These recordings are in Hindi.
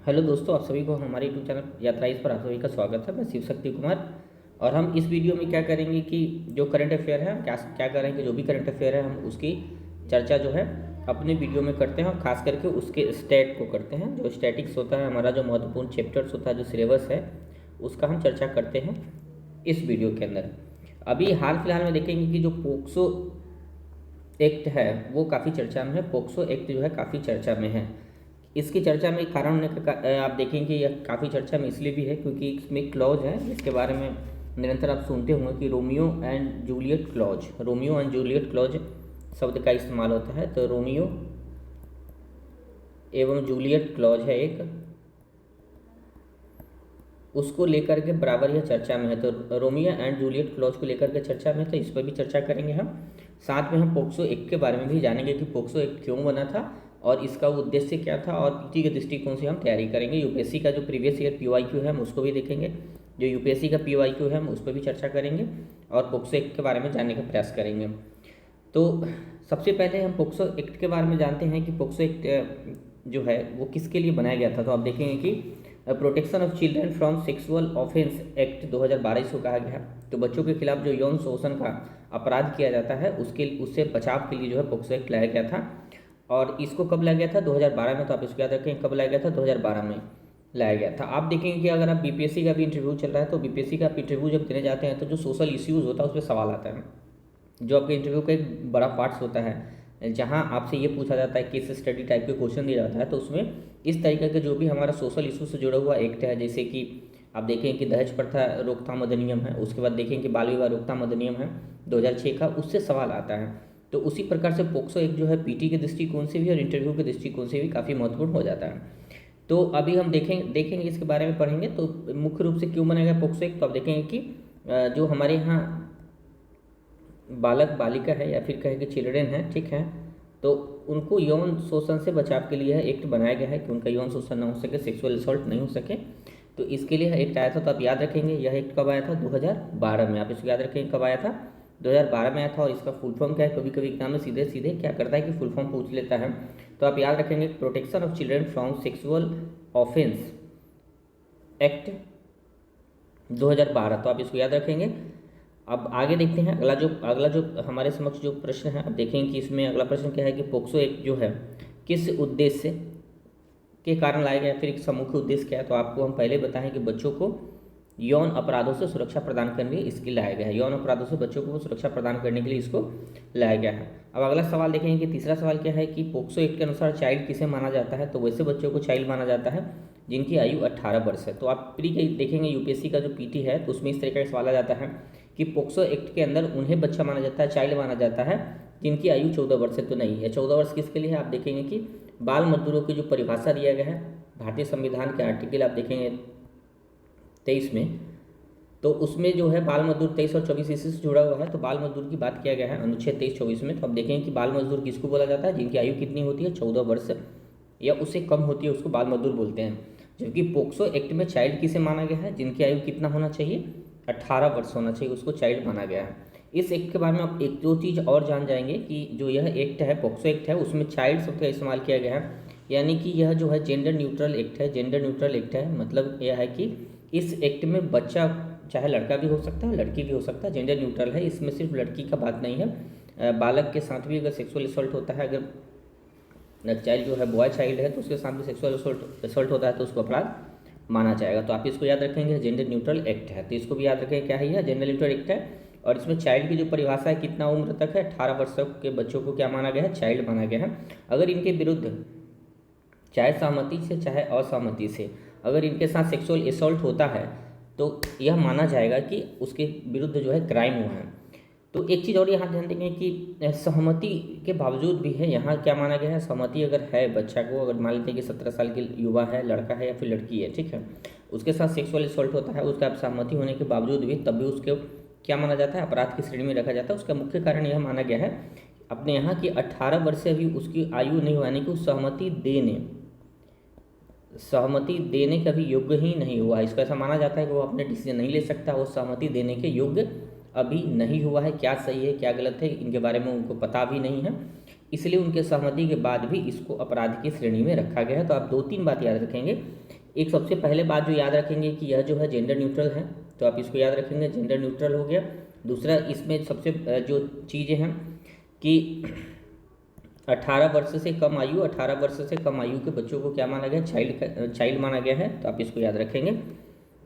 हेलो दोस्तों, आप सभी को हमारे यूट्यूब चैनल यात्राइस पर आप सभी का स्वागत है। मैं शिव शक्ति कुमार। और हम इस वीडियो में क्या करेंगे कि जो करंट अफेयर है हम क्या क्या करेंगे, जो भी करंट अफेयर है हम उसकी चर्चा जो है अपने वीडियो में करते हैं, और ख़ास करके उसके स्टैट को करते हैं। जो स्टैटिक्स होता है हमारा, जो महत्वपूर्ण चैप्टर्स होता है, जो सिलेबस है, उसका हम चर्चा करते हैं इस वीडियो के अंदर। अभी हाल फिलहाल में देखेंगे कि जो पोक्सो एक्ट है वो काफ़ी चर्चा में है। पोक्सो एक्ट जो है काफ़ी चर्चा में है। इसकी चर्चा में कारण होने का आप देखेंगे यह काफ़ी चर्चा में इसलिए भी है क्योंकि इसमें क्लॉज है जिसके बारे में निरंतर आप सुनते होंगे कि Romeo and Juliet clause. Romeo and Juliet clause शब्द का इस्तेमाल होता है। तो रोमियो एवं जूलियट क्लॉज है एक, उसको लेकर के बराबर यह चर्चा में है। तो रोमियो एंड जूलियट क्लॉज को लेकर के चर्चा में, तो इस पर भी चर्चा करेंगे हम। साथ में हम पोक्सो एक्ट के बारे में भी जानेंगे कि पोक्सो एक्ट क्यों बना था और इसका उद्देश्य क्या था, और पीटी के दृष्टिकोण से हम तैयारी करेंगे। यूपीएससी का जो प्रीवियस ईयर पीवाईक्यू है हम उसको भी देखेंगे। जो यूपीएससी का पीवाईक्यू है हम उस पर भी चर्चा करेंगे और पोक्सो एक्ट के बारे में जानने का प्रयास करेंगे। तो सबसे पहले हम पोक्सो एक्ट के बारे में जानते हैं कि पोक्सो एक्ट जो है वो किसके लिए बनाया गया था। तो आप देखेंगे कि protection of children from sexual offence act 2012 इसको कहा गया। तो बच्चों के खिलाफ जो यौन शोषण का अपराध किया जाता है उससे बचाव के लिए जो है पोक्सो एक्ट लाया गया था। और इसको कब लाया गया था? 2012 में। तो आप इसको याद रखें, कब लाया गया था? 2012 में लाया गया था। आप देखेंगे कि अगर आप बीपीएससी का भी इंटरव्यू चल रहा है तो बीपीएससी का आप इंटरव्यू जब देने जाते हैं तो जो सोशल इश्यूज़ होता है उस पर सवाल आता है, जो आपके इंटरव्यू का एक बड़ा पार्ट्स होता है, जहां आपसे ये पूछा जाता है, केस स्टडी टाइप के क्वेश्चन दिया जाता है। तो उसमें इस तरीके के जो भी हमारा सोशल इशू से जुड़ा हुआ एक्ट है, जैसे कि आप देखें कि दहेज प्रथा रोकथाम अधिनियम है, उसके बाद देखें कि बाल विवाह रोकथाम अधिनियम है 2006 का, उससे सवाल आता है। तो उसी प्रकार से पोक्सो एक्ट जो है पीटी के दृष्टिकोण से भी और इंटरव्यू के दृष्टिकोण से भी काफ़ी महत्वपूर्ण हो जाता है। तो अभी हम देखेंगे इसके बारे में पढ़ेंगे। तो मुख्य रूप से क्यों बनाया गया पोक्सो एक्ट, तो आप देखेंगे कि जो हमारे यहाँ बालक बालिका है या फिर कहे कि चिल्ड्रेन है, ठीक है, तो उनको यौन शोषण से बचाव के लिए एक्ट बनाया गया है कि उनका यौन शोषण ना हो सके, सेक्सुअल असॉल्ट नहीं हो सके। तो इसके लिए एक्ट आया था। तो आप याद रखेंगे यह एक्ट कब आया था? 2012 में। आप इसको याद रखेंगे कब आया था? 2012 में आया था। और इसका फुल फॉर्म क्या है? कभी कभी एग्जाम में सीधे सीधे क्या करता है कि फुल फॉर्म पूछ लेता है। तो आप याद रखेंगे protection of children from sexual offence act 2012। तो आप इसको याद रखेंगे। अब आगे देखते हैं अगला जो हमारे समक्ष जो प्रश्न है। अब देखेंगे कि इसमें अगला प्रश्न क्या है कि पोक्सो एक्ट जो है किस उद्देश्य के कारण लाया गया, फिर इसका मुख्य उद्देश्य क्या है। तो आपको हम पहले बताएं कि बच्चों को यौन अपराधों से सुरक्षा प्रदान करने के लिए इसके लाया गया है। यौन अपराधों से बच्चों को सुरक्षा प्रदान करने के लिए इसको लाया गया है। अब अगला सवाल देखेंगे कि तीसरा सवाल क्या है कि पोक्सो एक्ट के अनुसार चाइल्ड किसे माना जाता है। तो वैसे बच्चों को चाइल्ड माना जाता है जिनकी आयु 18 वर्ष है। तो आप प्री देखेंगे यूपीएससी का जो पीटी है तो उसमें इस तरीके का सवाल आ जाता है कि पोक्सो एक्ट के अंदर उन्हें बच्चा माना जाता है, चाइल्ड माना जाता है जिनकी आयु 14 वर्ष से तो नहीं है। 14 वर्ष किसके लिए है? आप देखेंगे कि बाल मजदूरों की जो परिभाषा दिया गया है भारतीय संविधान के आर्टिकल आप देखेंगे 23 में, तो उसमें जो है बाल मजदूर 23 और 24 इसी से जुड़ा हुआ है। तो बाल मजदूर की बात किया गया है अनुच्छेद 23-24 में। तो आप देखेंगे कि बाल मजदूर किसको बोला जाता है? जिनकी आयु कितनी होती है? 14 वर्ष या उससे कम होती है उसको बाल मजदूर बोलते हैं। जबकि पोक्सो एक्ट में चाइल्ड किसे माना गया है? जिनकी आयु कितना होना चाहिए? 18 वर्ष होना चाहिए, उसको चाइल्ड माना गया है। इस एक्ट के बारे में आप एक दो चीज़ और जान जाएंगे कि जो यह एक्ट है पोक्सो एक्ट है उसमें चाइल्ड शब्द का इस्तेमाल किया गया है, यानी कि यह जो है जेंडर न्यूट्रल एक्ट है। जेंडर न्यूट्रल एक्ट है मतलब यह है कि इस एक्ट में बच्चा चाहे लड़का भी हो सकता है लड़की भी हो सकता है, जेंडर न्यूट्रल है। इसमें सिर्फ लड़की का बात नहीं है, बालक के साथ भी अगर सेक्सुअल असॉल्ट होता है, अगर चाइल्ड जो है बॉय चाइल्ड है तो उसके साथ भी सेक्सुअल असॉल्ट होता है तो उसको अपराध माना जाएगा। तो आप इसको याद रखेंगे जेंडर न्यूट्रल एक्ट है। तो इसको भी याद रखेंगे क्या है, यह जेंडर न्यूट्रल एक्ट है। और इसमें चाइल्ड की जो परिभाषा है कितना उम्र तक है? 18 वर्ष तक के बच्चों को क्या माना गया है? चाइल्ड माना गया है। अगर इनके विरुद्ध चाहे सहमति से चाहे असहमति से अगर इनके साथ सेक्सुअल असॉल्ट होता है तो यह माना जाएगा कि उसके विरुद्ध जो है क्राइम हुआ है। तो एक चीज़ और यहाँ ध्यान देंगे कि सहमति के बावजूद भी है, यहाँ क्या माना गया है? सहमति अगर है बच्चा को, अगर मान लेते हैं कि 17 साल के युवा है, लड़का है या फिर लड़की है, ठीक है, उसके साथ सेक्सुअल असॉल्ट होता है, उसका सहमति होने के बावजूद भी तब भी उसके क्या माना जाता है? अपराध की श्रेणी में रखा जाता है। उसका मुख्य कारण यह माना गया है अपने यहाँ की 18 वर्ष से अभी उसकी आयु नहीं होने की सहमति देने का भी योग्य ही नहीं हुआ है। इसका ऐसा माना जाता है कि वो अपने डिसीजन नहीं ले सकता, वो सहमति देने के योग्य अभी नहीं हुआ है। क्या सही है क्या गलत है इनके बारे में उनको पता भी नहीं है। इसलिए उनके सहमति के बाद भी इसको अपराध की श्रेणी में रखा गया है। तो आप 2-3 बात याद रखेंगे। एक सबसे पहले बात जो याद रखेंगे कि यह जो है जेंडर न्यूट्रल है, तो आप इसको याद रखेंगे, जेंडर न्यूट्रल हो गया। दूसरा, इसमें सबसे जो चीज़ें हैं कि 18 वर्ष से कम आयु, 18 वर्ष से कम आयु के बच्चों को क्या माना गया, चाइल्ड माना गया है, तो आप इसको याद रखेंगे।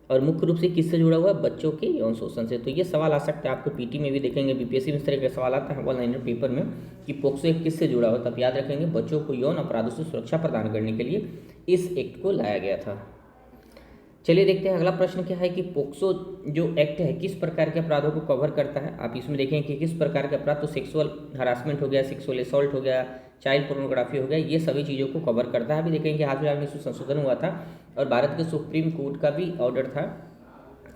और मुख्य रूप से किससे जुड़ा हुआ है, बच्चों के यौन शोषण से। तो ये सवाल आ सकता है आपको पीटी में भी देखेंगे, बीपीएससी में इस तरह का सवाल आता है 1 लाइनर पेपर में कि पोक्सो एक्ट किससे जुड़ा हुआ, तब याद रखेंगे बच्चों को यौन अपराधों से सुरक्षा प्रदान करने के लिए इस एक्ट को लाया गया था। चलिए देखते हैं अगला प्रश्न क्या है कि पोक्सो जो एक्ट है किस प्रकार के अपराधों को कवर करता है। आप इसमें देखें कि किस प्रकार के अपराध, तो सेक्सुअल हरासमेंट हो गया, सेक्सुअल असॉल्ट हो गया, चाइल्ड पोर्नोग्राफी हो गया, ये सभी चीज़ों को कवर करता है। अभी देखेंगे हाल फिलहाल में इसमें संशोधन हुआ था और भारत के सुप्रीम कोर्ट का भी ऑर्डर था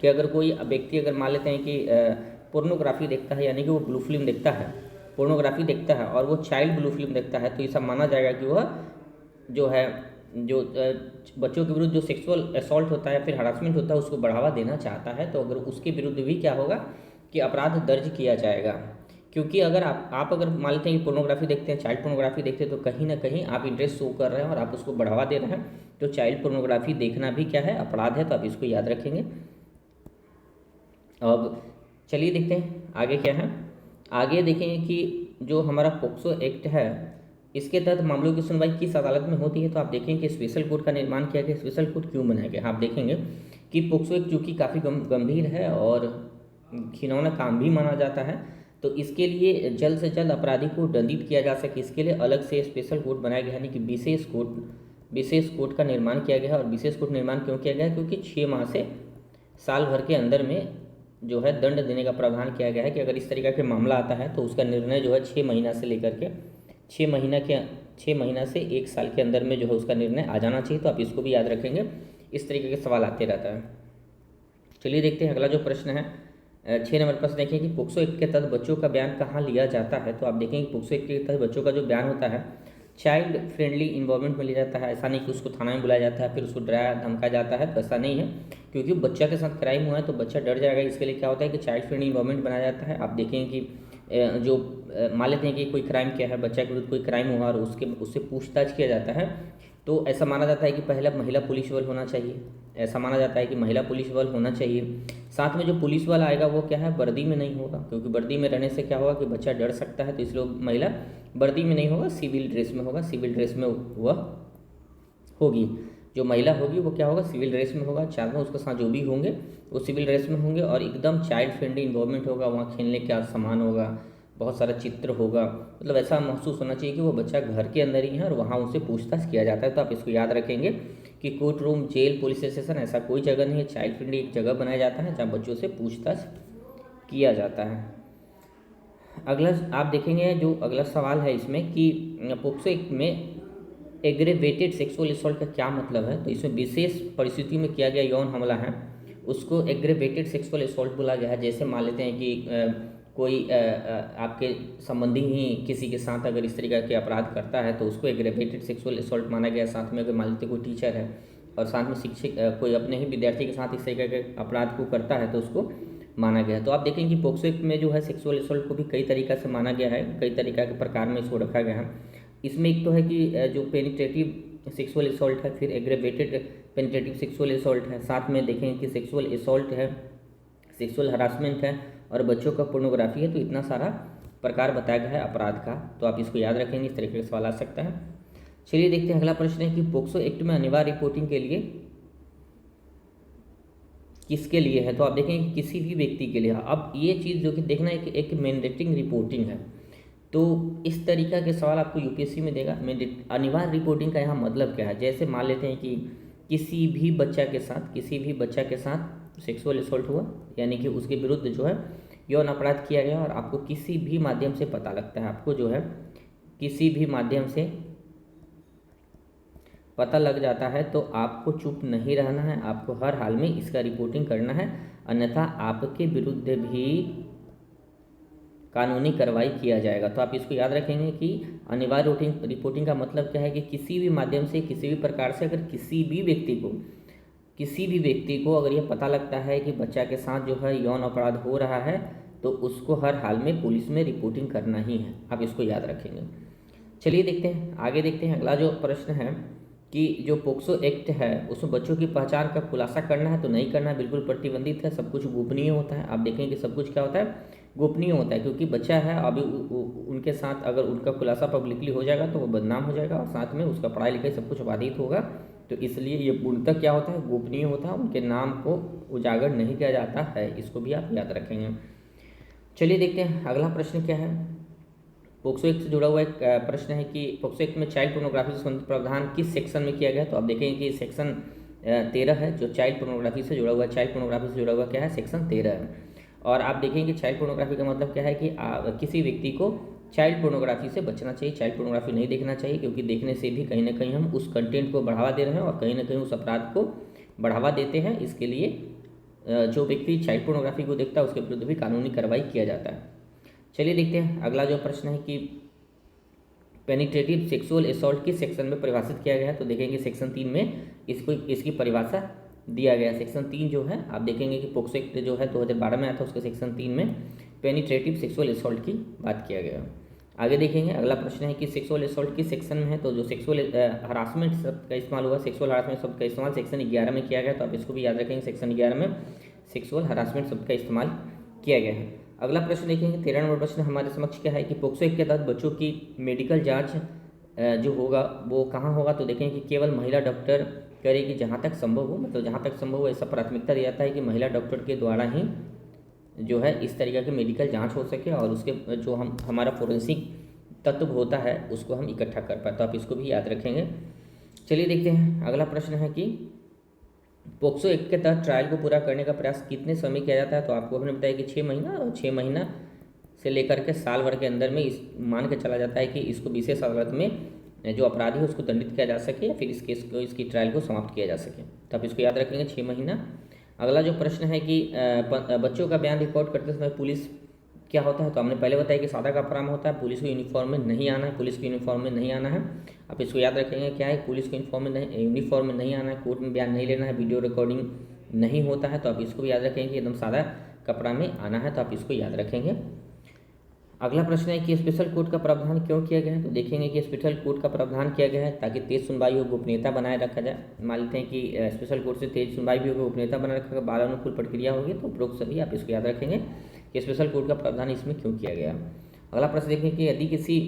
कि अगर कोई व्यक्ति अगर मान लेते हैं कि पोर्नोग्राफी देखता है, यानी कि वो ब्लू फिल्म देखता है, पोर्नोग्राफी देखता है और वो चाइल्ड ब्लू फिल्म देखता है, तो ऐसा माना जाएगा कि वह जो है जो बच्चों के विरुद्ध जो सेक्सुअल असॉल्ट होता है, फिर हरासमेंट होता है, उसको बढ़ावा देना चाहता है। तो अगर उसके विरुद्ध भी क्या होगा कि अपराध दर्ज किया जाएगा। क्योंकि अगर आप अगर मान लेते हैं कि पोर्नोग्राफी देखते हैं, चाइल्ड पोर्नोग्राफी देखते हैं, तो कहीं ना कहीं आप इंटरेस्ट शो कर रहे हैं और आप उसको बढ़ावा दे रहे हैं। तो चाइल्ड पोर्नोग्राफी देखना भी क्या है, अपराध है, तो आप इसको याद रखेंगे। अब चलिए देखते हैं आगे क्या है। आगे देखेंगे कि जो हमारा पोक्सो एक्ट है, इसके तहत मामलों की सुनवाई किस अदालत में होती है। तो आप देखेंगे कि स्पेशल कोर्ट का निर्माण किया गया। स्पेशल कोर्ट क्यों बनाया गया, आप देखेंगे कि पोक्सो एक्ट चूँकि काफ़ी गंभीर है और घिनौना काम भी माना जाता है, तो इसके लिए जल्द से जल्द अपराधी को दंडित किया जा सके, इसके लिए अलग से स्पेशल कोर्ट बनाया गया, यानी कि विशेष कोर्ट का निर्माण किया गया। और विशेष कोर्ट निर्माण क्यों किया गया, क्योंकि 6 माह से साल भर के अंदर में जो है दंड देने का प्रावधान किया गया है कि अगर इस तरीका के मामला आता है तो उसका निर्णय जो है 6 महीना से लेकर के 6 महीना से 1 साल के अंदर में जो है उसका निर्णय आ जाना चाहिए। तो आप इसको भी याद रखेंगे, इस तरीके के सवाल आते रहता है। चलिए देखते हैं अगला जो प्रश्न है, 6 नंबर प्रश्न देखिए कि पोक्सो एक्ट के तहत बच्चों का बयान कहाँ लिया जाता है। तो आप देखेंगे कि पोक्सो एक्ट के तहत बच्चों का जो बयान होता है चाइल्ड फ्रेंडली इन्वायरमेंट में लिया जाता है। ऐसा नहीं कि उसको थाना में बुलाया जाता है फिर उसको डराया धमकाया जाता है, तो ऐसा नहीं है, क्योंकि बच्चा के साथ क्राइम हुआ है तो बच्चा डर जाएगा। इसके लिए क्या होता है कि चाइल्ड फ्रेंडली इन्वायरमेंट बनाया जाता है। आप देखेंगे कि जो मान लेते हैं कि कोई क्राइम किया है, बच्चा के विरुद्ध कोई क्राइम हुआ और उससे पूछताछ किया जाता है, तो ऐसा माना जाता है कि पहला महिला पुलिस बल होना चाहिए। ऐसा माना जाता है कि महिला पुलिस बल होना चाहिए। साथ में जो पुलिस बल आएगा वो क्या है, वर्दी में नहीं होगा, क्योंकि वर्दी में रहने से क्या होगा कि बच्चा डर सकता है, तो इसलिए महिला वर्दी में नहीं होगा, सिविल ड्रेस में होगा। सिविल ड्रेस में वह होगी, जो महिला होगी वो क्या होगा, सिविल ड्रेस में होगा। चारों उसके साथ जो भी होंगे वो सिविल ड्रेस में होंगे और एकदम चाइल्ड फ्रेंडली इन्वायरमेंट होगा। वहाँ खेलने का सामान होगा, बहुत सारा चित्र होगा, मतलब ऐसा महसूस होना चाहिए कि वो बच्चा घर के अंदर ही है और वहाँ उनसे पूछताछ किया जाता है। तो आप इसको याद रखेंगे कि court room, jail, police station ऐसा कोई जगह नहीं है, चाइल्ड फ्रेंडली एक जगह बनाया जाता है जहाँ बच्चों से पूछताछ किया जाता है। अगला आप देखेंगे जो अगला सवाल है इसमें कि पोक्सो एक्ट में एग्रेवेटेड सेक्सुअल असॉल्ट का क्या मतलब है। तो इसमें विशेष परिस्थिति में किया गया यौन हमला है उसको एग्रेवेटेड सेक्सुअल असॉल्ट बोला गया है। जैसे मान लेते हैं कि कोई आपके संबंधी ही किसी के साथ अगर इस तरीके के अपराध करता है तो उसको एग्रेवेटेड सेक्सुअल असॉल्ट माना गया। साथ में अगर मान लेते कोई टीचर है और साथ में शिक्षक कोई अपने ही विद्यार्थी के साथ इस तरीके के अपराध को करता है तो उसको माना गया है। तो आप देखेंगे कि पोक्सो एक्ट में जो है सेक्सुअल असॉल्ट को भी कई तरीक़ा से माना गया है, कई तरीक़ा के प्रकार में इसको रखा गया है। इसमें एक तो है कि जो पेनिट्रेटिव सेक्सुअल असॉल्ट है, फिर एग्रेवेटेड पेनिट्रेटिव सेक्सुअल असॉल्ट है, साथ में देखेंगे कि सेक्सुअल असॉल्ट है, सेक्सुअल हरासमेंट है और बच्चों का पोर्नोग्राफी है। तो इतना सारा प्रकार बताया गया है अपराध का, तो आप इसको याद रखेंगे, इस तरीके का सवाल आ सकता है। चलिए देखते हैं अगला प्रश्न है कि पोक्सो एक्ट में अनिवार्य रिपोर्टिंग के लिए किसके लिए है। तो आप देखेंगे कि किसी भी व्यक्ति के लिए। अब ये चीज़ जो कि देखना है कि एक मैंडेटिंग रिपोर्टिंग है, तो इस तरीका के सवाल आपको यूपीएससी में देगा। अनिवार्य रिपोर्टिंग का यहाँ मतलब क्या है, जैसे मान लेते हैं कि किसी भी बच्चा के साथ सेक्सुअल असॉल्ट हुआ, यानी कि उसके विरुद्ध जो है यौन अपराध किया गया और आपको किसी भी माध्यम से पता लगता है, आपको जो है किसी भी माध्यम से पता लग जाता है, तो आपको चुप नहीं रहना है, आपको हर हाल में इसका रिपोर्टिंग करना है, अन्यथा आपके विरुद्ध भी कानूनी कार्रवाई किया जाएगा। तो आप इसको याद रखेंगे कि अनिवार्य रिपोर्टिंग का मतलब क्या है कि किसी भी माध्यम से, किसी भी प्रकार से अगर किसी भी व्यक्ति को अगर यह पता लगता है कि बच्चा के साथ जो है यौन अपराध हो रहा है, तो उसको हर हाल में पुलिस में रिपोर्टिंग करना ही है। आप इसको याद रखेंगे। चलिए देखते हैं, आगे देखते हैं। अगला जो प्रश्न है कि जो पोक्सो एक्ट है उसमें बच्चों की पहचान का खुलासा करना है तो नहीं करना है, बिल्कुल प्रतिबंधित है, सब कुछ गोपनीय होता है। आप देखेंगे कि सब कुछ क्या होता है, गोपनीय होता है, क्योंकि बच्चा है अभी उनके साथ अगर उनका खुलासा पब्लिकली हो जाएगा तो वो बदनाम हो जाएगा और साथ में उसका पढ़ाई लिखाई सब कुछ बाधित होगा। तो इसलिए ये पूर्णतः क्या होता है, गोपनीय होता है, उनके नाम को उजागर नहीं किया जाता है, इसको भी आप याद रखेंगे। चलिए देखते हैं अगला प्रश्न क्या है। पोक्सो एक्ट से जुड़ा हुआ एक प्रश्न है कि पोक्सो एक्ट में चाइल्ड पोर्नोग्राफी से संबंधित प्रावधान किस सेक्शन में किया गया है। तो आप देखेंगे कि सेक्शन 13 है जो चाइल्ड पोर्नोग्राफी से जुड़ा हुआ है। चाइल्ड पोर्नोग्राफी से जुड़ा हुआ क्या है, सेक्शन 13 है। और आप देखेंगे चाइल्ड पोर्नोग्राफी का मतलब क्या है कि किसी व्यक्ति को चाइल्ड पोर्नोग्राफी से बचना चाहिए, चाइल्ड पोर्नोग्राफी नहीं देखना चाहिए, क्योंकि देखने से भी कहीं ना कहीं हम उस कंटेंट को बढ़ावा दे रहे हैं और कहीं ना कहीं उस अपराध को बढ़ावा देते हैं। इसके लिए जो व्यक्ति चाइल्ड पोर्नोग्राफी को देखता है उसके विरुद्ध भी कानूनी कार्रवाई किया जाता है। चलिए देखते हैं अगला जो प्रश्न है कि पेनिट्रेटिव सेक्सुअल असॉल्ट किस सेक्शन में परिभाषित किया गया है। तो देखेंगे सेक्शन 3 में इसकी परिभाषा दिया गया है। सेक्शन 3 जो है आप देखेंगे कि पोक्सो एक्ट जो है 2012 में आया था, उसके सेक्शन 3 में पेनिट्रेटिव सेक्सुअल असॉल्ट की बात किया गया। आगे देखेंगे अगला प्रश्न है कि सेक्सुअल असॉल्ट किस सेक्शन में है। तो जो सेक्सुअल हरासमेंट शब्द का इस्तेमाल हुआ, सेक्सुअल हरासमेंट शब्द का इस्तेमाल सेक्शन 11 में किया गया, तो आप इसको भी याद रखेंगे, सेक्शन 11 में सेक्सुअल हरासमेंट शब्द का इस्तेमाल किया गया है। अगला प्रश्न देखेंगे 13 नंबर प्रश्न हमारे समक्ष क्या है कि पोक्सो एक्ट के तहत बच्चों की मेडिकल जांच जो होगा वो कहाँ होगा। तो देखें कि केवल महिला डॉक्टर करेगी जहाँ तक संभव हो, मतलब जहाँ तक संभव हो ऐसा प्राथमिकता दिया जाता है कि महिला डॉक्टर के द्वारा ही जो है इस तरीके की मेडिकल जांच हो सके और उसके जो हमारा फोरेंसिक तत्व होता है उसको हम इकट्ठा कर पाए, तो आप इसको भी याद रखेंगे। चलिए देखते हैं अगला प्रश्न है कि पोक्सो एक्ट के तहत ट्रायल को पूरा करने का प्रयास कितने समय किया जाता है। तो आपको हमने बताया कि 6 महीना, और 6 महीना से लेकर के साल भर के अंदर में इस मान के चला जाता है कि इसको विशेष अदालत में जो अपराधी है उसको दंडित किया जा सके या फिर इस केस को इसकी ट्रायल को समाप्त किया जा सके, तो आप इसको याद रखेंगे 6 महीना। अगला जो प्रश्न है कि बच्चों का बयान रिकॉर्ड करते समय पुलिस क्या होता है। तो हमने पहले बताया कि सादा का अपराध होता है, पुलिस को यूनिफॉर्म में नहीं आना है, पुलिस की यूनिफॉर्म में नहीं आना है। आप इसको याद रखेंगे क्या है, पुलिस को यूनिफॉर्म में नहीं आना है, कोर्ट में बयान नहीं लेना है, वीडियो रिकॉर्डिंग नहीं होता है, तो आप इसको भी याद रखेंगे कि एकदम सादा कपड़ा में आना है, तो आप इसको याद रखेंगे। अगला प्रश्न है कि स्पेशल कोर्ट का प्रावधान क्यों किया गया है। तो देखेंगे कि स्पेशल कोर्ट का प्रावधान किया गया है ताकि तेज सुनवाई हो, गोपनीयता बनाए रखा जाए। मान लेते हैं कि स्पेशल कोर्ट से तेज सुनवाई भी होगी, गोपनीयता बनाए रखा, बाल अनुकूल प्रक्रिया होगी, तो उपरोक्त सभी आप इसको याद रखेंगे कि स्पेशल कोर्ट का प्रावधान इसमें क्यों किया गया। अगला प्रश्न देखें कि यदि किसी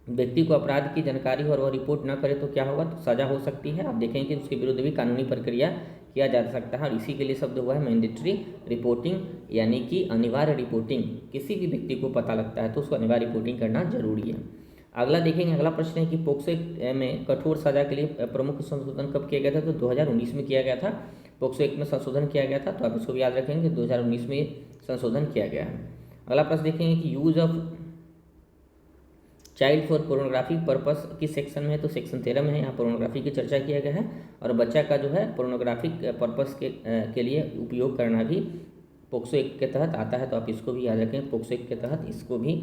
व्यक्ति को अपराध की जानकारी हो और वह रिपोर्ट न करे तो क्या होगा। तो सजा हो सकती है। आप देखेंगे कि उसके विरुद्ध भी कानूनी प्रक्रिया किया जा सकता है और इसी के लिए शब्द हुआ है मैंडेटरी रिपोर्टिंग, यानी कि अनिवार्य रिपोर्टिंग। किसी भी व्यक्ति को पता लगता है तो उसको अनिवार्य रिपोर्टिंग करना जरूरी है। अगला देखेंगे, अगला प्रश्न है कि पोक्सो एक्ट में कठोर सजा के लिए प्रमुख संशोधन कब किया गया था। तो 2019 में किया गया था, पोक्सो एक्ट में संशोधन किया गया था, तो आप इसको भी याद रखेंगे 2019 में संशोधन किया गया है। अगला प्रश्न देखेंगे कि use of child for pornography purpose किस सेक्शन में है। तो सेक्शन 13 में है, यहाँ पोर्नोग्राफी की चर्चा किया गया है और बच्चा का जो है पोर्नोग्राफिक पर्पस के लिए उपयोग करना भी पोक्सो एक्ट के तहत आता है, तो आप इसको भी याद रखें, पोक्सो एक्ट के तहत इसको भी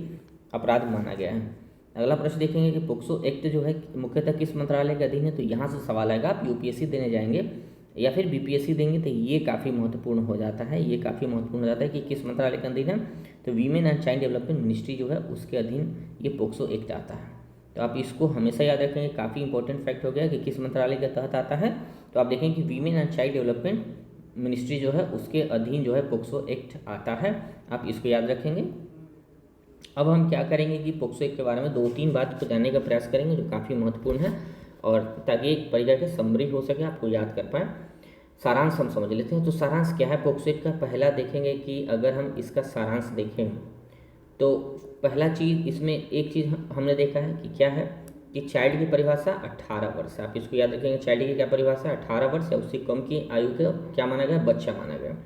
अपराध माना गया है। अगला प्रश्न देखेंगे कि पोक्सो एक्ट जो है मुख्यतः किस मंत्रालय के अधीन है। तो यहाँ से सवाल आएगा, आप यूपीएससी देने जाएंगे या फिर बीपीएससी देंगे तो ये काफ़ी महत्वपूर्ण हो जाता है, ये काफ़ी महत्वपूर्ण हो जाता है कि किस मंत्रालय के अधीन है। तो women and child development ministry जो है उसके अधीन ये पोक्सो एक्ट आता है, तो आप इसको हमेशा याद रखेंगे। काफ़ी इंपॉर्टेंट फैक्ट हो गया कि किस मंत्रालय के तहत आता है। तो आप देखेंगे कि women and child development ministry जो है उसके अधीन जो है पोक्सो एक्ट आता है, आप इसको याद रखेंगे। अब हम क्या करेंगे कि पोक्सो एक्ट के बारे में 2-3 बात को जानने का प्रयास करेंगे जो काफ़ी महत्वपूर्ण है, और ताकि एक परीक्षा के समरी हो सके, आपको याद कर पाएँ। सारांश हम समझ लेते हैं। तो सारांश क्या है पोक्सो एक्ट का। पहला देखेंगे कि अगर हम इसका सारांश देखें तो पहला चीज़ इसमें एक चीज़ हमने देखा है कि क्या है कि चाइल्ड की परिभाषा 18 वर्ष है, आप इसको याद रखेंगे। चाइल्ड की क्या परिभाषा, 18 वर्ष या उससे कम की आयु को क्या माना गया, बच्चा माना गया।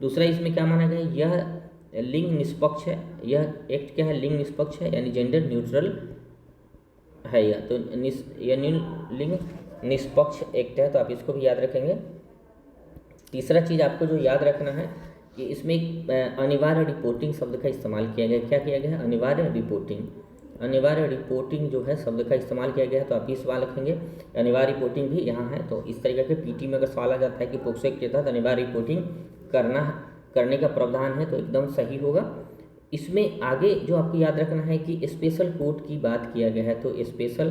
दूसरा इसमें क्या माना गया, यह लिंग निष्पक्ष है, यह एक्ट क्या है, लिंग निष्पक्ष है, यानी जेंडर न्यूट्रल है यह, तो यह लिंग निष्पक्ष एक्ट है, तो आप इसको भी याद रखेंगे। तीसरा चीज़ आपको जो याद रखना है कि इसमें एक अनिवार्य रिपोर्टिंग शब्द का इस्तेमाल किया गया है। क्या किया गया है, अनिवार्य रिपोर्टिंग। अनिवार्य रिपोर्टिंग जो है शब्द का इस्तेमाल किया गया है, तो आप ये सवाल रखेंगे अनिवार्य रिपोर्टिंग भी यहाँ है। तो इस तरीके के पीटी में अगर सवाल आ जाता है कि पोक्सो एक्ट के तहत अनिवार्य रिपोर्टिंग करने का प्रावधान है तो एकदम सही होगा। इसमें आगे जो आपको याद रखना है कि स्पेशल कोर्ट की बात किया गया है, तो स्पेशल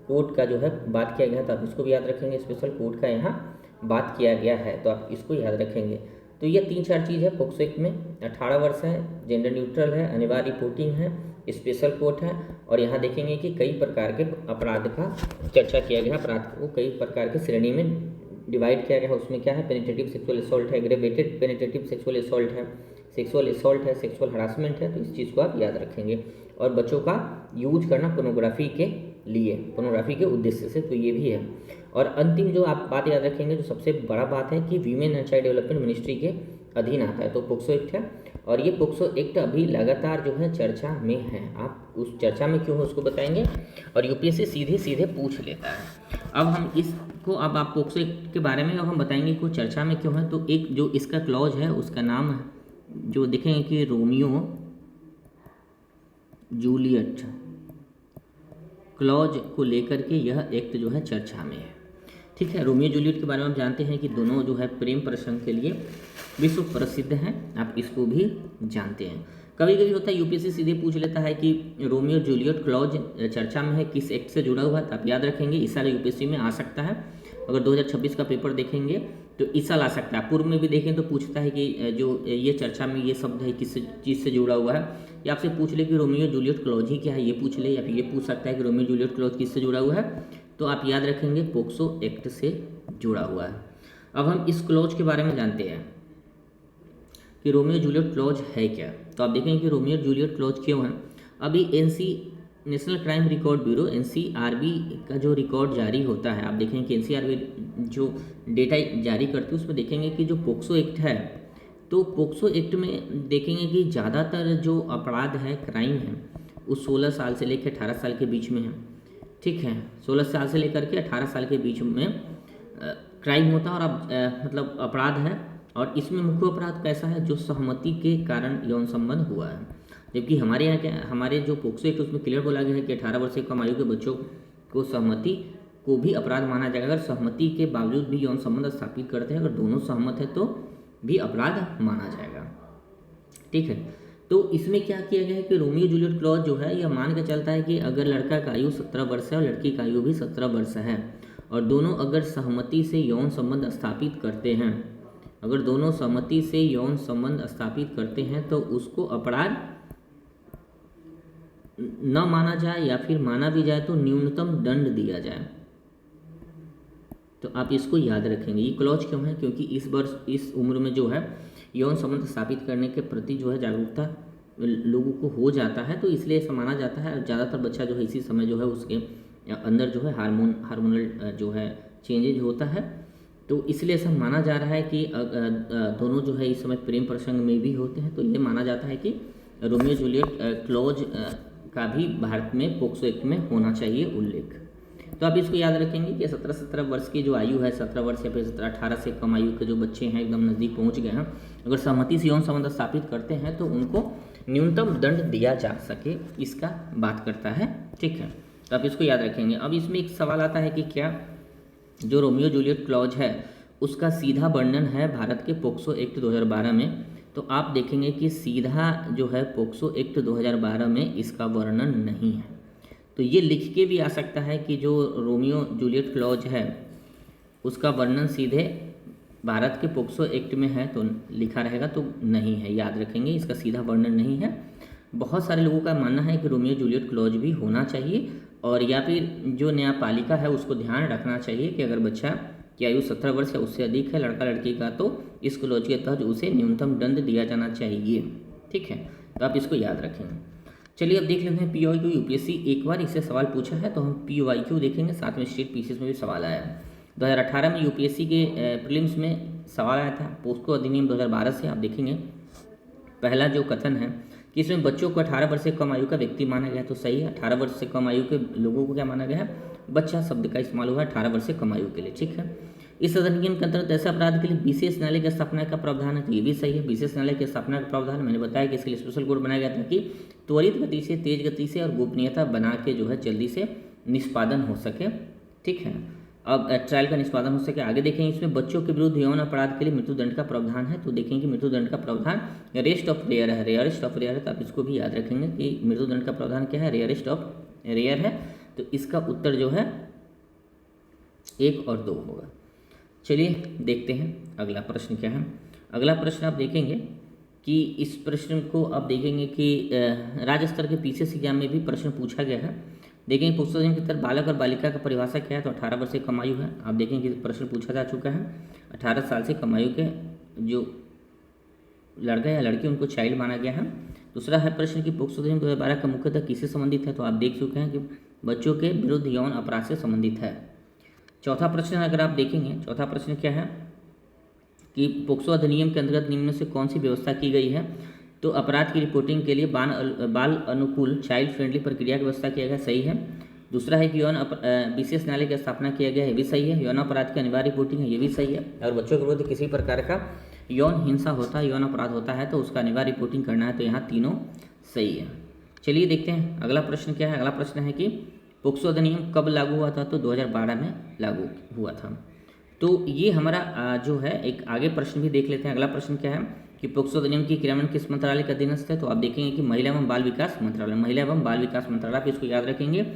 कोर्ट का जो है बात किया गया है, तो आप इसको भी याद रखेंगे। स्पेशल कोर्ट का यहाँ बात किया गया है, तो आप इसको याद रखेंगे। तो ये 3-4 चीज़ है पोक्सो एक्ट में। 18 वर्ष है, जेंडर न्यूट्रल है, अनिवार्य रिपोर्टिंग है, स्पेशल कोर्ट है, और यहाँ देखेंगे कि कई प्रकार के अपराध का चर्चा किया गया। अपराध को कई प्रकार के श्रेणी में डिवाइड किया गया है। उसमें क्या है, पेनिट्रेटिव सेक्सुअल असॉल्ट है, एग्रेवेटेड पेनिट्रेटिव सेक्सुअल असॉल्ट है, सेक्सुअल असॉल्ट है, सेक्सुअल हरासमेंट है। तो इस चीज़ को आप याद रखेंगे। और बच्चों का यूज करना पोर्नोग्राफी के लिए, पोर्नोग्राफी के उद्देश्य से, तो ये भी है। और अंतिम जो आप बात याद रखेंगे, जो सबसे बड़ा बात है कि women and child development ministry के अधीन आता है, तो पोक्सो एक्ट है। और ये पोक्सो एक्ट अभी लगातार जो है चर्चा में है। आप उस चर्चा में क्यों है उसको बताएंगे, और यूपीएससी सीधे सीधे पूछ लेता है। अब हम इसको, अब आप पोक्सो एक्ट के बारे में अब हम बताएंगे कि वो चर्चा में क्यों है। तो एक जो इसका क्लॉज है उसका नाम है, जो देखेंगे कि रोमियो जूलियट क्लॉज को लेकर के यह एक्ट जो है चर्चा में है। ठीक है, रोमियो जूलियट के बारे में आप जानते हैं कि दोनों जो है प्रेम प्रसंग के लिए विश्व प्रसिद्ध हैं, आप इसको भी जानते हैं। कभी कभी होता है यूपीएससी सीधे पूछ लेता है कि रोमियो जूलियट क्लॉज चर्चा में है, किस एक्ट से जुड़ा हुआ है, तो आप याद रखेंगे इस साल यूपीएससी में आ सकता है। अगर 2026 का पेपर देखेंगे तो इस साल आ सकता है। पूर्व में भी देखें तो पूछता है कि जो ये चर्चा में ये शब्द है किस चीज़ से जुड़ा हुआ है, या आपसे पूछ ले कि रोमियो जूलियट क्लॉज ही क्या है, ये पूछ ले, या फिर ये पूछ सकता है कि रोमियो जूलियट क्लॉज किससे जुड़ा हुआ है, तो आप याद रखेंगे पोक्सो एक्ट से जुड़ा हुआ है। अब हम इस क्लॉज के बारे में जानते हैं कि रोमियो जूलियट क्लॉज है क्या। तो आप देखेंगे कि रोमियो जूलियट क्लॉज क्यों है। अभी national crime record bureau NCRB का जो रिकॉर्ड जारी होता है, आप देखेंगे कि एनसीआरबी जो डेटा जारी करती है उसमें देखेंगे कि जो पोक्सो एक्ट है, तो पोक्सो एक्ट में देखेंगे कि ज़्यादातर जो अपराध है, क्राइम है, उस 16 साल से लेकर 18 साल के बीच में है। ठीक है, 16 साल से लेकर के 18 साल के बीच में क्राइम होता है, और अब मतलब अपराध है। और इसमें मुख्य अपराध कैसा है, जो सहमति के कारण यौन संबंध हुआ है। जबकि हमारे यहाँ क्या, हमारे जो पोक्सो एक्ट उसमें क्लियर बोला गया है कि 18 वर्ष से कम आयु के बच्चों को सहमति को भी अपराध माना जाएगा। अगर सहमति के बावजूद भी यौन संबंध स्थापित करते हैं, अगर दोनों सहमत है तो भी अपराध माना जाएगा। ठीक है, तो इसमें क्या किया गया है कि रोमियो जूलियट क्लॉज जो है यह मान के चलता है कि अगर लड़का का आयु 17 वर्ष है और लड़की का आयु भी 17 वर्ष है, और दोनों अगर सहमति से यौन संबंध स्थापित करते हैं, अगर दोनों सहमति से यौन संबंध स्थापित करते हैं, तो उसको अपराध न माना जाए, या फिर माना भी जाए तो न्यूनतम दंड दिया जाए। तो आप इसको याद रखेंगे। ये क्लॉज क्यों है, क्योंकि इस उम्र में जो है यौन संबंध स्थापित करने के प्रति जो है जागरूकता लोगों को हो जाता है, तो इसलिए ऐसा माना जाता है। ज़्यादातर बच्चा जो है इसी समय जो है उसके अंदर जो है हार्मोनल जो है चेंजेज होता है, तो इसलिए ऐसा माना जा रहा है कि दोनों जो है इस समय प्रेम प्रसंग में भी होते हैं। तो ये माना जाता है कि रोमियो जूलियट क्लॉज का भी भारत में पोक्सो एक्ट में होना चाहिए उल्लेख। तो आप इसको याद रखेंगे कि 17 वर्ष की जो आयु है, 17 वर्ष या फिर 18 से कम आयु के जो बच्चे हैं, एकदम नज़दीक पहुंच गए हैं, अगर सहमति से यौन संबंध स्थापित करते हैं तो उनको न्यूनतम दंड दिया जा सके, इसका बात करता है। ठीक है, तो आप इसको याद रखेंगे। अब इसमें एक सवाल आता है कि क्या जो रोमियो जूलियट क्लॉज है उसका सीधा वर्णन है भारत के पोक्सो एक्ट 2012 में, तो आप देखेंगे कि सीधा जो है पोक्सो एक्ट 2012 में इसका वर्णन नहीं है। तो ये लिख के भी आ सकता है कि जो रोमियो जूलियट क्लॉज है उसका वर्णन सीधे भारत के पोक्सो एक्ट में है, तो लिखा रहेगा, तो नहीं है, याद रखेंगे इसका सीधा वर्णन नहीं है। बहुत सारे लोगों का मानना है कि रोमियो जूलियट क्लॉज भी होना चाहिए, और या फिर जो न्यायपालिका है उसको ध्यान रखना चाहिए कि अगर बच्चा की आयु 17 वर्ष या उससे अधिक है, लड़का लड़की का, तो इस क्लॉज के तहत उसे न्यूनतम दंड दिया जाना चाहिए। ठीक है, तो आप इसको याद रखेंगे। चलिए अब देख लेते हैं PYQ। यूपीएससी एक बार इससे सवाल पूछा है, तो हम PYQ देखेंगे, साथ में स्टेट पीसीएस में भी सवाल आया है। 2018 में यूपीएससी के प्रीलिम्स में सवाल आया था पोस्को अधिनियम 2012 से। आप देखेंगे पहला जो कथन है कि इसमें बच्चों को 18 वर्ष से कम आयु का व्यक्ति माना गया है, तो सही है। 18 वर्ष से कम आयु के लोगों को क्या माना गया है, बच्चा शब्द का इस्तेमाल हुआ है 18 वर्ष से कम आयु के लिए। ठीक है, इस अधिनियम के अंतर्गत ऐसे अपराध के लिए विशेष न्यायालय की स्थापना का प्रावधान है, तो ये भी सही है। विशेष न्यायालय की स्थापना का प्रावधान, मैंने बताया कि इसके लिए स्पेशल कोर्ट बनाया गया था कि त्वरित गति से, तेज गति से और गोपनीयता बना के जो है जल्दी से निष्पादन हो सके। ठीक है, अब ट्रायल का निष्पादन हो सके। आगे देखेंगे इसमें बच्चों के विरुद्ध यौन अपराध के लिए मृत्युदंड का प्रावधान है। तो देखेंगे कि मृत्युदंड का प्रावधान रेयरेस्ट ऑफ रेयर है, रेयरेस्ट ऑफ रेयर है। तो आप इसको भी याद रखेंगे कि मृत्युदंड का प्रावधान क्या है, रेयरेस्ट ऑफ रेयर है। तो इसका उत्तर जो है 1 और 2 होगा। चलिए देखते हैं अगला प्रश्न क्या है। अगला प्रश्न आप देखेंगे कि इस प्रश्न को आप देखेंगे कि राज्य स्तर के पीसीएस एग्जाम में भी प्रश्न पूछा गया है। देखेंगे पोक्सो अधिनियम के तहत बालक और बालिका का परिभाषा क्या है। तो 18 वर्ष से कम आयु है। आप देखेंगे कि प्रश्न पूछा जा चुका है। 18 साल से कम आयु के जो लड़का या लड़की उनको चाइल्ड माना गया है। दूसरा है प्रश्न कि पोक्सो अधिनियम 2012 का मुख्यतः किससे संबंधित है। तो आप देख चुके हैं कि बच्चों के विरुद्ध यौन अपराध से संबंधित है। चौथा प्रश्न अगर आप देखेंगे, चौथा प्रश्न क्या है कि पोक्सो अधिनियम के अंतर्गत निम्न में से कौन सी व्यवस्था की गई है। तो अपराध की रिपोर्टिंग के लिए बाल अनुकूल चाइल्ड फ्रेंडली प्रक्रिया की व्यवस्था किया गया, सही है। दूसरा है कि यौन विशेष न्यायालय की स्थापना किया गया है, ये भी सही है। यौन अपराध की अनिवार्य रिपोर्टिंग है, ये भी सही है। और बच्चों के विरुद्ध किसी प्रकार का यौन हिंसा होता है, यौन अपराध होता है तो उसका अनिवार्य रिपोर्टिंग करना है। तो यहाँ तीनों सही है। चलिए देखते हैं अगला प्रश्न क्या है। अगला प्रश्न है कि पोक्सो अधिनियम कब लागू हुआ था। तो 2012 में लागू हुआ था। तो ये हमारा जो है एक आगे प्रश्न भी देख लेते हैं। अगला प्रश्न क्या है कि पोक्सो अधिनियम की क्रियान्वयन किस मंत्रालय के अधीनस्थ है। तो आप देखेंगे कि महिला एवं बाल विकास मंत्रालय, महिला एवं बाल विकास मंत्रालय, आप इसको याद रखेंगे।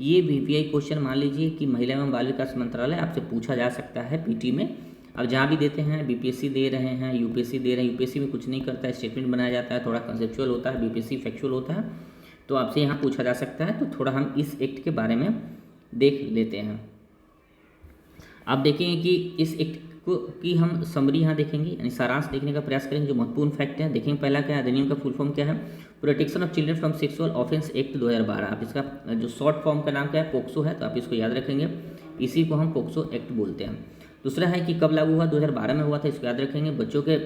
ये बीपीआई क्वेश्चन मान लीजिए कि महिला एवं बाल विकास मंत्रालय आपसे पूछा जा सकता है पीटी में। अब जहाँ भी देते हैं, बीपीएससी दे रहे हैं, यूपीएससी दे रहे हैं। यूपीएससी में कुछ नहीं करता है, स्टेटमेंट बनाया जाता है, थोड़ा कंसेप्चुअल होता है। बीपीएससी फैक्चुअल होता है। तो आपसे यहाँ पूछा जा सकता है। तो थोड़ा हम इस एक्ट के बारे में देख लेते हैं। आप देखेंगे कि इस एक्ट की हम समरी यहाँ देखेंगे, यानी सारांश देखने का प्रयास करेंगे। जो महत्वपूर्ण फैक्ट है देखेंगे। पहला क्या है, अधिनियम का फुल फॉर्म क्या है, protection of children from sexual offence act 2012। आप इसका जो शॉर्ट फॉर्म का नाम क्या है, पोक्सो है। तो आप इसको याद रखेंगे, इसी को हम पोक्सो एक्ट बोलते हैं। दूसरा है कि कब लागू हुआ, 2012 में हुआ था, इसको याद रखेंगे। बच्चों के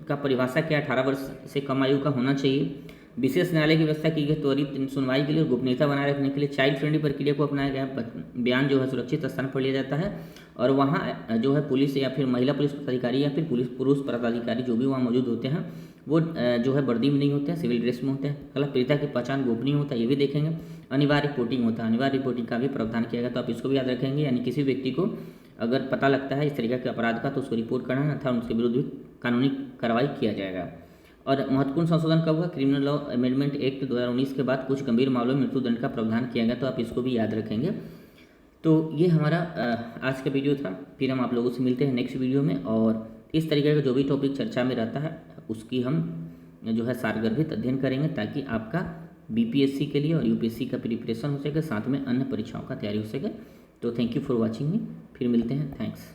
का परिभाषा क्या है, 18 वर्ष से कम आयु का होना चाहिए। विशेष न्यायालय की व्यवस्था की गई त्वरित सुनवाई के लिए, गोपनीयता बनाए रखने के लिए। चाइल्ड फ्रेंडली प्रक्रिया को अपनाया गया। बयान जो है सुरक्षित स्थान पर लिया जाता है और वहाँ जो है पुलिस या फिर महिला पुलिस पदाधिकारी या फिर पुरुष पदाधिकारी जो भी वहाँ मौजूद होते हैं वो जो है वर्दी में नहीं होते हैं, सिविल ड्रेस में होते हैं। अगला पीड़िता की पहचान गोपनीय होता है, ये भी देखेंगे। अनिवार्य रिपोर्टिंग होता है, अनिवार्य रिपोर्टिंग का भी प्रावधान किया गया। तो आप इसको भी याद रखेंगे, यानी किसी व्यक्ति को अगर पता लगता है इस तरीके के अपराध का तो उसको रिपोर्ट करना था, उनके विरुद्ध भी कानूनी कार्रवाई किया जाएगा। और महत्वपूर्ण संशोधन कब हुआ, क्रिमिनल लॉ अमेंडमेंट एक्ट 2019 के बाद कुछ गंभीर मामलों में मृत्युदंड का प्रावधान किया गया। तो आप इसको भी याद रखेंगे। तो ये हमारा आज का वीडियो था। फिर हम आप लोगों से मिलते हैं नेक्स्ट वीडियो में। और इस तरीके का जो भी टॉपिक चर्चा में रहता है उसकी हम जो है सारगर्भित अध्ययन करेंगे, ताकि आपका बीपीएससी के लिए और यूपीएससी का प्रिपरेशन हो सके, साथ में अन्य परीक्षाओं का तैयारी हो सके। तो थैंक यू फॉर वॉचिंग मी। फिर मिलते हैं। थैंक्स।